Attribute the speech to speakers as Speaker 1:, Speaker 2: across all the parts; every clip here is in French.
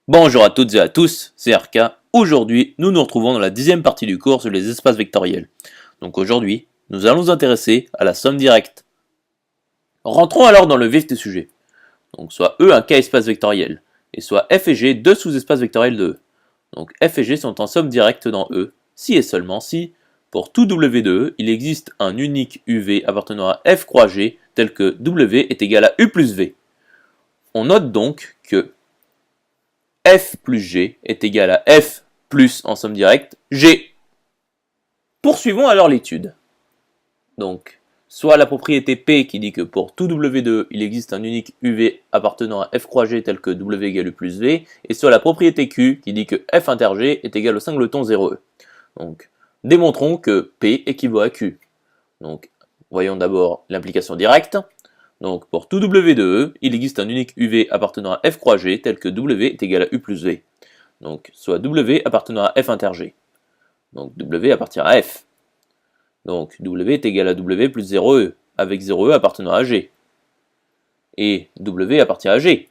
Speaker 1: Bonjour à toutes et à tous, c'est RK. Aujourd'hui, nous nous retrouvons dans la 10e partie du cours sur les espaces vectoriels. Donc aujourd'hui, nous allons nous intéresser à la somme directe. Rentrons alors dans le vif du sujet. Donc soit E un k-espace vectoriel, et soit f et g deux sous-espaces vectoriels de E. Donc f et g sont en somme directe dans E, si et seulement si, pour tout w de E, il existe un unique uv appartenant à f croix g, tel que w est égal à u plus v. On note donc que f plus g est égal à f plus, en somme directe, g. Poursuivons alors l'étude. Donc, soit la propriété P qui dit que pour tout W de E, il existe un unique UV appartenant à f croix g tel que W égale U plus V, et soit la propriété Q qui dit que f inter g est égal au singleton 0E. Donc, démontrons que P équivaut à Q. Donc, voyons d'abord l'implication directe. Donc, pour tout W de E, il existe un unique UV appartenant à f croix g tel que W est égal à U plus V. Donc, soit W appartenant à f inter g. Donc, W appartient à f. Donc, W est égal à W plus 0E, avec 0E appartenant à G. Et W appartient à G.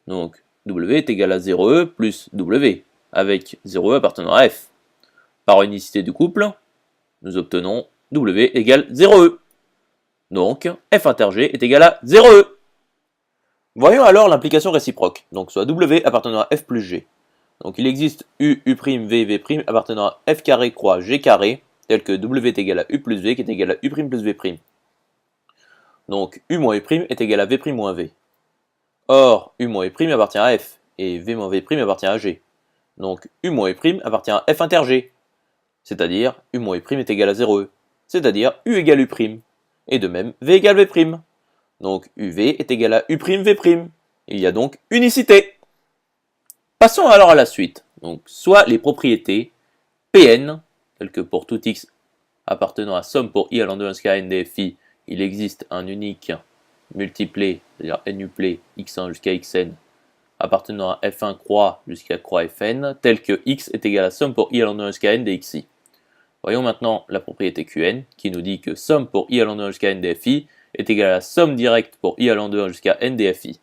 Speaker 1: Donc, W est égal à 0E plus W, avec 0E appartenant à F. Par unicité du couple, nous obtenons W égale 0E. Donc, F inter G est égal à 0E. Voyons alors l'implication réciproque, donc soit W appartenant à F plus G. Donc il existe U, U', V, V' appartenant à F carré croix G carré, tel que W est égal à U plus V qui est égal à U' plus V'. Donc U moins U' est égal à V' moins V. Or, U moins U' appartient à F, et V moins V' appartient à G. Donc U moins U' appartient à F inter G, c'est-à-dire U moins U' est égal à 0E, c'est-à-dire U égale U', et de même V égale V'. Donc UV est égal à U'V'. Il y a donc unicité. Passons alors à la suite. Donc soit les propriétés Pn, telles que pour tout x appartenant à somme pour i allant de 1 jusqu'à n dfi, il existe un unique multiplé, c'est-à-dire nuplé x1 jusqu'à xn, appartenant à f1 croix jusqu'à croix fn, tel que x est égal à somme pour i allant de 1 jusqu'à n dxi. Voyons maintenant la propriété Qn, qui nous dit que somme pour i allant de 1 jusqu'à n dfi est égal à la somme directe pour i allant de 1 jusqu'à n dfi.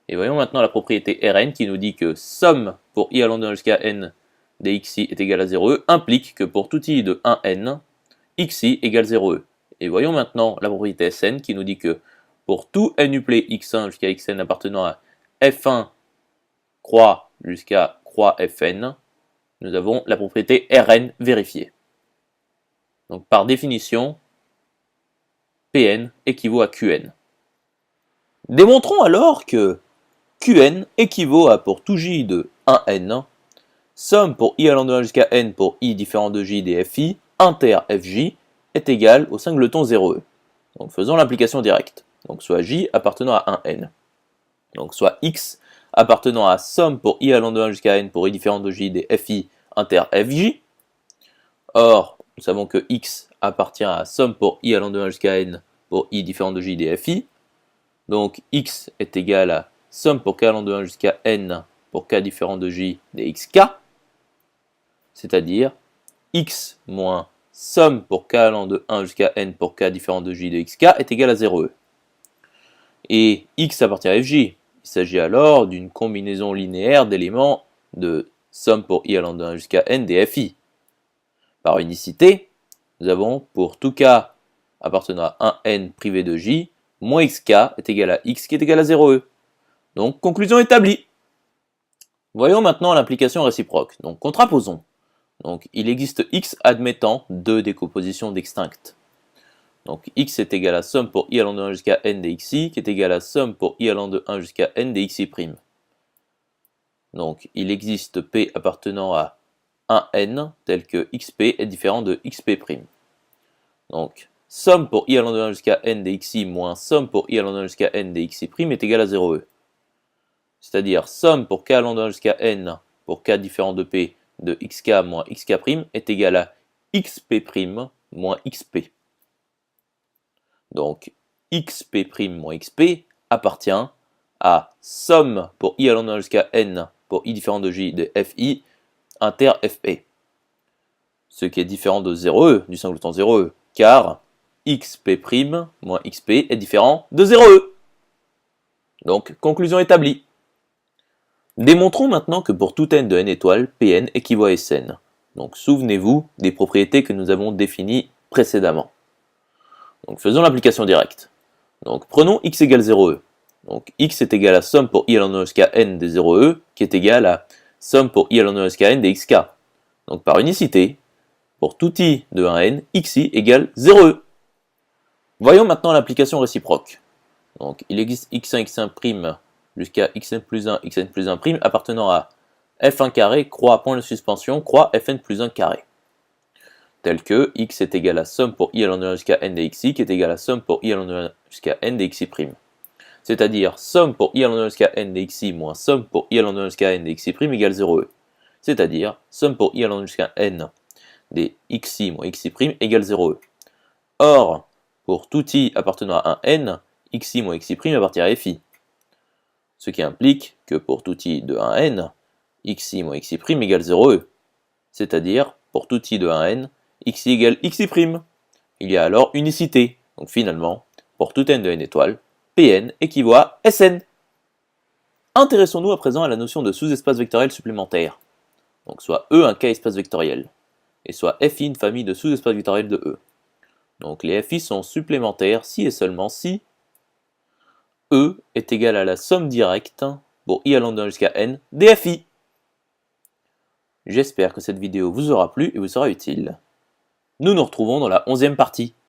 Speaker 1: Et voyons maintenant la propriété Rn qui nous dit que somme pour i allant de 1 jusqu'à n dxi est égal à 0e implique que pour tout i de 1n, xi égale 0e. Et voyons maintenant la propriété Sn qui nous dit que pour tout nuplé x1 jusqu'à xn appartenant à f1 croix jusqu'à croix fn, nous avons la propriété Rn vérifiée. Donc par définition, Pn équivaut à Qn. Démontrons alors que Qn équivaut à pour tout j de 1n, somme pour i allant de 1 jusqu'à n pour i différent de j des fi, inter fj est égal au singleton 0e. Donc faisons l'implication directe. Donc soit j appartenant à 1n. Donc soit x appartenant à somme pour i allant de 1 jusqu'à n pour i différent de j des fi, inter fj. Or, nous savons que x appartient à somme pour i allant de 1 jusqu'à n pour i différent de j des fi. Donc x est égal à somme pour k allant de 1 jusqu'à n pour k différent de j des xk, c'est-à-dire x moins somme pour k allant de 1 jusqu'à n pour k différent de j de xk est égal à 0e. Et x appartient à fj. Il s'agit alors d'une combinaison linéaire d'éléments de somme pour i allant de 1 jusqu'à n des fi. Par unicité, nous avons pour tout k appartenant à 1n privé de j, moins xk est égal à x qui est égal à 0e. Donc, conclusion établie. Voyons maintenant l'implication réciproque. Donc, contraposons. Donc, il existe x admettant deux décompositions distinctes. Donc, x est égal à somme pour i allant de 1 jusqu'à n dxi, qui est égal à somme pour i allant de 1 jusqu'à n dxi'. Donc, il existe p appartenant à 1n, tel que xp est différent de xp'. Donc, somme pour i allant de 1 jusqu'à n dxi moins somme pour i allant de 1 jusqu'à n dxi' est égal à 0e. C'est-à-dire somme pour k allant de 1 jusqu'à n pour k différent de p de xk moins xk' est égal à xp' moins xp. Donc xp' moins xp appartient à somme pour i allant de 1 jusqu'à n pour i différent de j de fi inter fp. Ce qui est différent de 0e, du singleton 0e, car xp' moins xp est différent de 0e. Donc conclusion établie. Démontrons maintenant que pour tout n de n étoiles, Pn équivaut à Sn. Donc souvenez-vous des propriétés que nous avons définies précédemment. Donc faisons l'application directe. Donc prenons x égale 0e. Donc x est égal à somme pour i à l'en jusqu'à n des 0e, qui est égal à somme pour i à l'en jusqu'à n des xk. Donc par unicité, pour tout i de 1n, xi égale 0e. Voyons maintenant l'application réciproque. Donc il existe x1, x1' jusqu'à xn plus 1, xn plus 1' appartenant à f1 carré, croix, point de suspension, croix, fn plus 1 carré. Tel que x est égal à somme pour i à l'en jusqu'à n des xi, qui est égal à somme pour i à l'en jusqu'à n des xi'. C'est-à-dire somme pour i à l'en jusqu'à n des xi moins somme pour i à l'en jusqu'à n des xi' égale 0e. C'est-à-dire somme pour i à l'en jusqu'à n des xi moins xi' égale 0e. Or, pour tout i appartenant à un n, xi moins xi' appartient à fi. Ce qui implique que pour tout i de 1n, xi moins xi' égale 0e. C'est-à-dire, pour tout i de 1n, xi égale xi'. Il y a alors unicité. Donc finalement, pour tout n de n étoiles, Pn équivaut à Sn. Intéressons-nous à présent à la notion de sous-espace vectoriel supplémentaire. Donc soit E un k-espace vectoriel, et soit Fi une famille de sous-espaces vectoriels de E. Donc les Fi sont supplémentaires si et seulement si E est égal à la somme directe pour i allant de 1 jusqu'à n des Fi. J'espère que cette vidéo vous aura plu et vous sera utile. Nous nous retrouvons dans la 11e partie.